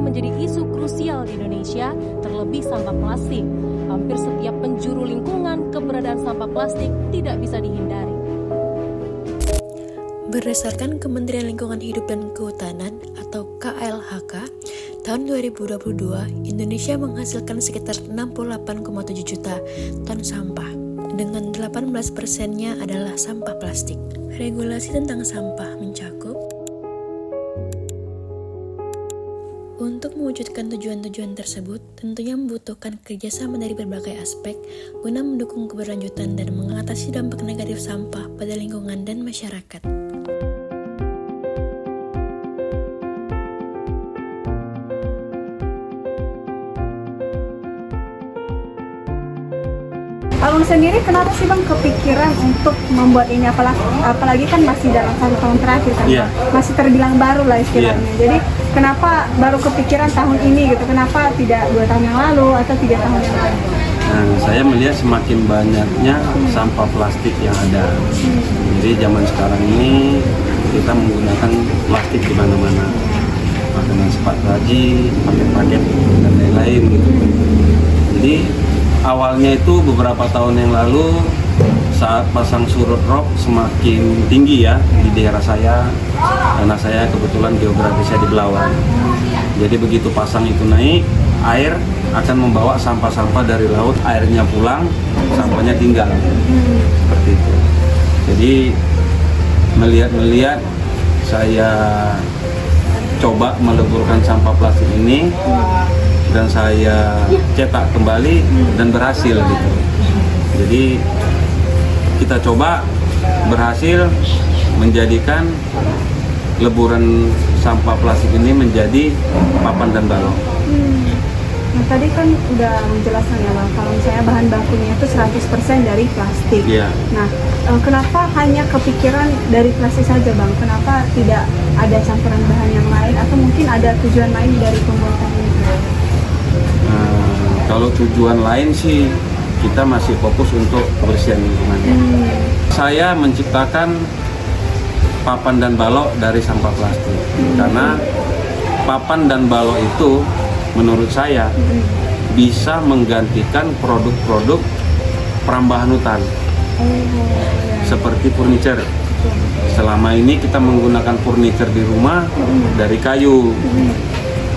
menjadi isu krusial di Indonesia, terlebih sampah plastik. Hampir setiap penjuru lingkungan, keberadaan sampah plastik tidak bisa dihindari. Berdasarkan Kementerian Lingkungan Hidup dan Kehutanan atau KLHK, tahun 2022, Indonesia menghasilkan sekitar 68,7 juta ton sampah, dengan 18%-nya adalah sampah plastik. Regulasi tentang sampah mencakup untuk mewujudkan tujuan-tujuan tersebut, tentunya membutuhkan kerjasama dari berbagai aspek guna mendukung keberlanjutan dan mengatasi dampak negatif sampah pada lingkungan dan masyarakat. Abang sendiri kenapa sih Bang kepikiran untuk membuat ini, apalagi kan masih dalam 1 tahun terakhir kan, masih terbilang baru lah istilahnya. Jadi kenapa baru kepikiran tahun ini gitu? Kenapa tidak 2 tahun yang lalu atau 3 tahun yang lalu? Nah, saya melihat semakin banyaknya sampah plastik yang ada. Jadi zaman sekarang ini kita menggunakan plastik di mana-mana, makanan cepat saji, paket-paket dan lain-lain gitu. Jadi awalnya itu beberapa tahun yang lalu saat pasang surut rok semakin tinggi ya di daerah saya, karena saya kebetulan geografisnya di Belawan. Jadi begitu pasang itu naik, air akan membawa sampah-sampah dari laut, airnya pulang, sampahnya tinggal. Seperti itu. Jadi melihat saya coba meleburkan sampah plastik ini dan saya cetak kembali dan berhasil gitu. Jadi kita coba berhasil menjadikan leburan sampah plastik ini menjadi papan dan balok. Nah tadi kan udah menjelaskan ya Bang, kalau misalnya bahan bakunya itu 100% dari plastik. Nah kenapa hanya kepikiran dari plastik saja Bang? Kenapa tidak ada campuran bahan yang lain atau mungkin ada tujuan lain dari pembuatan ini? Kalau tujuan lain sih kita masih fokus untuk kebersihan lingkungan. Saya menciptakan papan dan balok dari sampah plastik karena papan dan balok itu menurut saya bisa menggantikan produk-produk perambahan hutan seperti furniture. Selama ini kita menggunakan furniture di rumah dari kayu,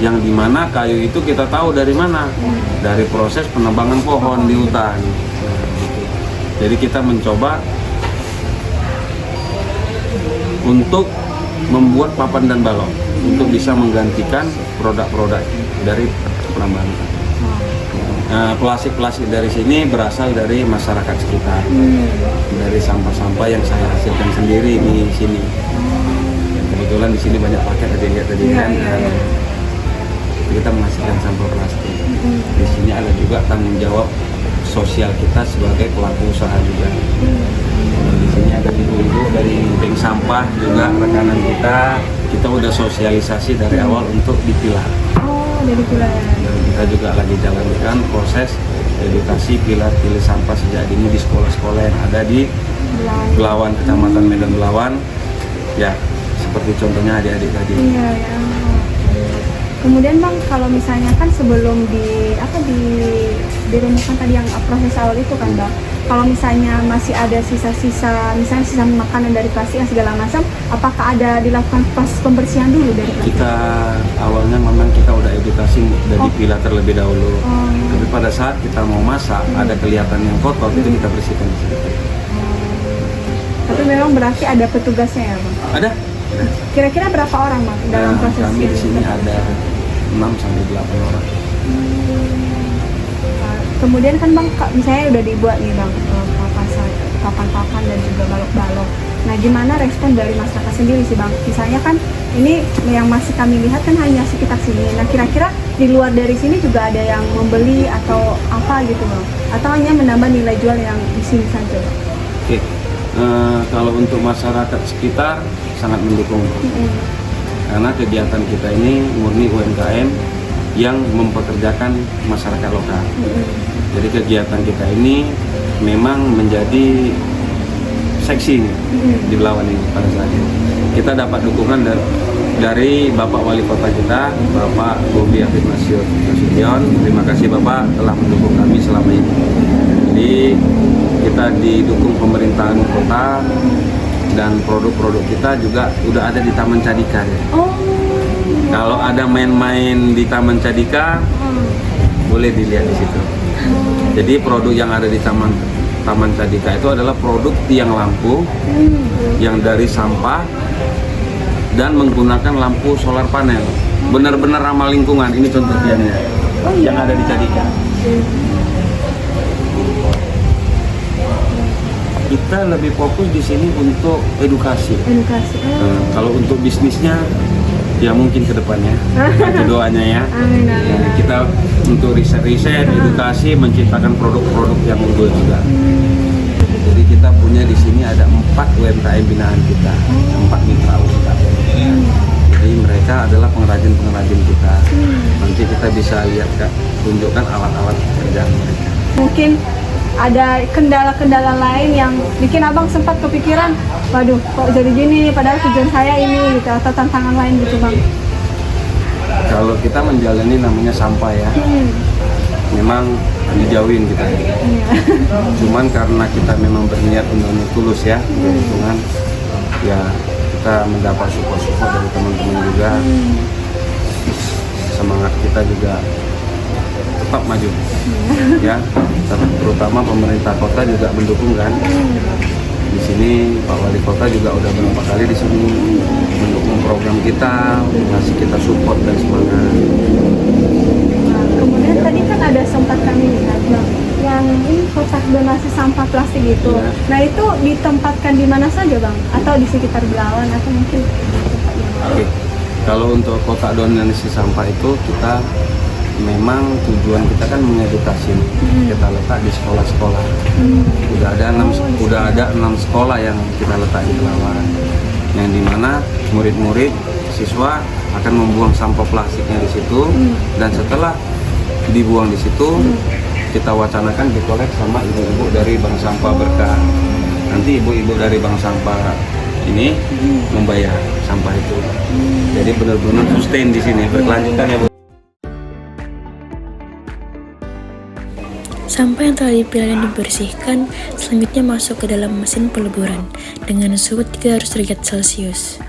yang dimana kayu itu kita tahu dari mana, dari proses penebangan pohon di hutan. Jadi kita mencoba untuk membuat papan dan balok untuk bisa menggantikan produk-produk dari penambangan hutan. Nah, plastik-plastik dari sini berasal dari masyarakat sekitar, dari sampah-sampah yang saya hasilkan sendiri di sini. Kebetulan di sini banyak paket tadi kan. Kita menghasilkan sampah plastik. Di sini ada juga tanggung jawab sosial kita sebagai pelaku usaha juga. Di sini ada ibu-ibu dari bank sampah juga rekanan kita udah sosialisasi dari awal untuk dipilah. Oh, dari pilah. Kita juga lagi jalankan proses edukasi pilah-pilih sampah sejak dini di sekolah-sekolah yang ada di Belawan, Kecamatan Medan Belawan. Ya, seperti contohnya adik-adik tadi. Iya, ya. Kemudian Bang, kalau misalnya kan sebelum dirumuskan tadi yang proses awal itu kan Bang, kalau misalnya masih ada sisa-sisa, misalnya sisa makanan dari plastik yang segala macam, apakah ada dilakukan proses pembersihan dulu dari plastik? Kita awalnya memang kita udah edukasi dari pilah terlebih dahulu. Tapi pada saat kita mau masak, ada kelihatan yang kotor, itu kita bersihkan di situ. Tapi memang berarti ada petugasnya ya Bang? Ada. Kira-kira berapa orang Bang dalam proses kami ini? di sini ada 6-8 orang. Kemudian kan Bang, misalnya udah dibuat nih Bang papan-papan dan juga balok-balok. Nah gimana respon dari masyarakat sendiri sih Bang? Misalnya kan ini yang masih kami lihat kan hanya sekitar sini. Nah kira-kira di luar dari sini juga ada yang membeli atau apa gitu Bang? Atau hanya menambah nilai jual yang di sini saja? Oke. Kalau untuk masyarakat sekitar sangat mendukung. Karena kegiatan kita ini murni UMKM yang mempekerjakan masyarakat lokal. Jadi kegiatan kita ini memang menjadi seksi di Belawan ini pada saat ini. Kita dapat dukungan dari Bapak Wali Kota kita, Bapak Bobi Afif Nasution. Terima kasih Bapak telah mendukung kami selama ini. Jadi kita didukung pemerintahan kota dan produk-produk kita juga udah ada di Taman Cadika ya. Kalau ada main-main di Taman Cadika, boleh dilihat di situ. Jadi produk yang ada di Taman Cadika itu adalah produk tiang lampu yang dari sampah dan menggunakan lampu solar panel. Benar-benar ramah lingkungan. Ini contoh tiangnya yang ada di Cadika. Kita lebih fokus di sini untuk edukasi. Kalau untuk bisnisnya, ya mungkin ke depannya. Itu doanya ya. Amin, amin. Nah, kita untuk riset-riset, edukasi, menciptakan produk-produk yang unggul juga. Jadi kita punya di sini ada 4 UMKM binaan kita, 4 mitra UMKM. Jadi mereka adalah pengrajin-pengrajin kita. Nanti kita bisa lihat, tunjukkan alat-alat pekerjaan mereka. Mungkin ada kendala-kendala lain yang bikin abang sempat kepikiran, waduh kok jadi gini, padahal tujuan saya ini gitu, atau tantangan lain gitu bang? Kalau kita menjalani namanya sampah ya, memang dijauhin kita. Cuman karena kita memang berniat untuk tulus ya, lingkungan, ya kita mendapat support dari teman-teman juga. Semangat kita juga tetap maju ya, terutama pemerintah kota juga mendukung kan. Di sini Pak Wali Kota juga udah beberapa kali di sini mendukung program kita, ngasih kita support dan semangat. Kemudian tadi kan ada sempat kami lihat bang, yang ini kotak donasi sampah plastik itu. Ya. Nah itu ditempatkan di mana saja bang? Atau di sekitar Belawan atau mungkin di tempat yang lain? Oke. Kalau untuk kotak donasi sampah itu kita memang tujuan kita kan mengedukasi. Kita letak di sekolah-sekolah. Udah ada 6 sekolah yang kita letak di Belawan. Yang dimana murid-murid siswa akan membuang sampah plastiknya di situ, dan setelah dibuang di situ kita wacanakan dikolek sama ibu-ibu dari Bank Sampah Berkah. Nanti ibu-ibu dari Bank Sampah ini membayar sampah itu. Jadi benar-benar sustain di sini, berkelanjutan ya Bu. Sampah yang telah dipilah dan dibersihkan selanjutnya masuk ke dalam mesin peleburan dengan suhu 300 derajat Celcius.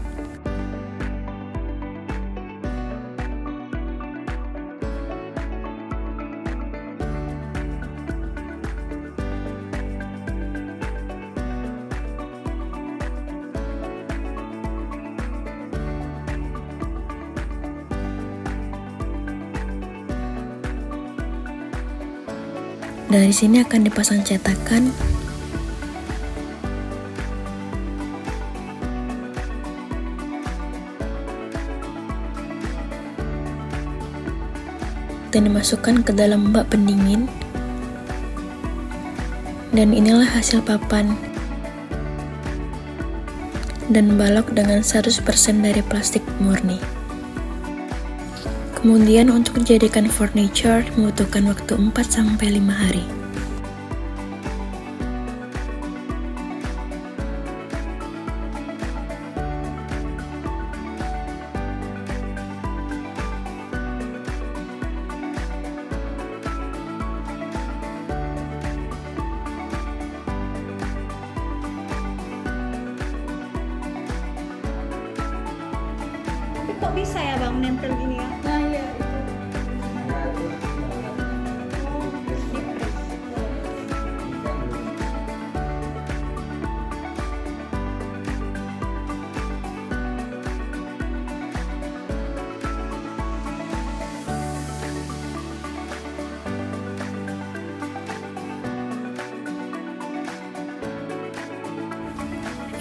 Dari sini akan dipasang cetakan dan dimasukkan ke dalam bak pendingin, dan inilah hasil papan dan balok dengan 100% dari plastik murni. Kemudian untuk dijadikan furniture membutuhkan waktu 4-5 hari. Tapi kok bisa ya bang nempel gini ya? Nah iya itu.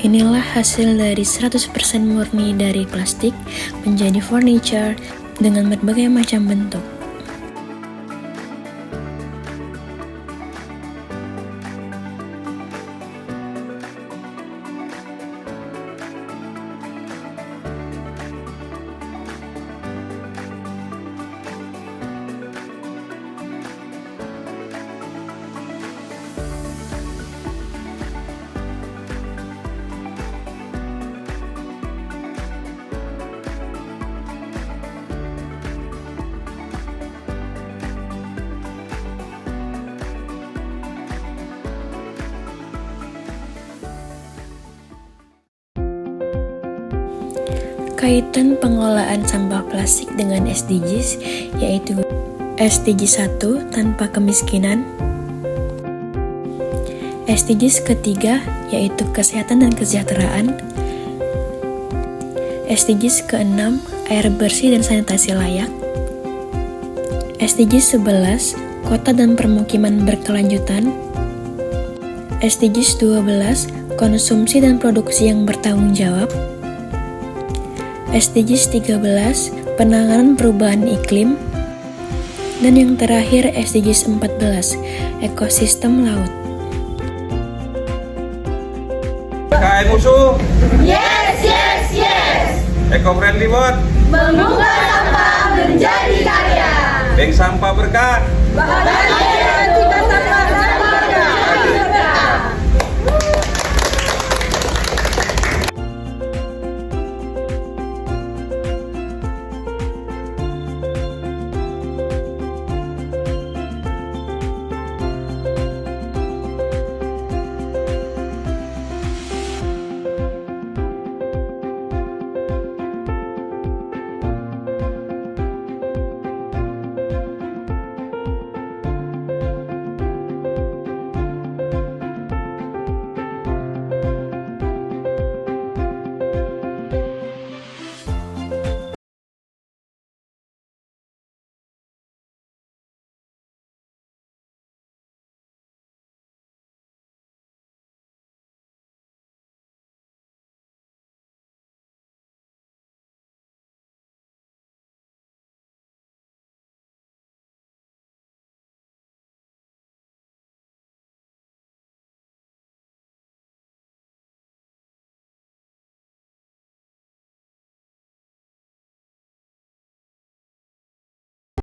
Inilah hasil dari 100% murni dari plastik menjadi furniture dengan berbagai macam bentuk. kaitan pengelolaan sampah plastik dengan SDGs, yaitu SDG 1 tanpa kemiskinan, SDGs ketiga yaitu kesehatan dan kesejahteraan, SDGs ke-6 air bersih dan sanitasi layak, SDGs 11 kota dan permukiman berkelanjutan, SDGs 12 konsumsi dan produksi yang bertanggung jawab, SDGs 13 penanganan perubahan iklim, dan yang terakhir SDGs 14 ekosistem laut. PKI musuh. Yes, yes, yes. Eco-friendly mode. Mengubah sampah menjadi karya. Bank sampah berkah. Bahagia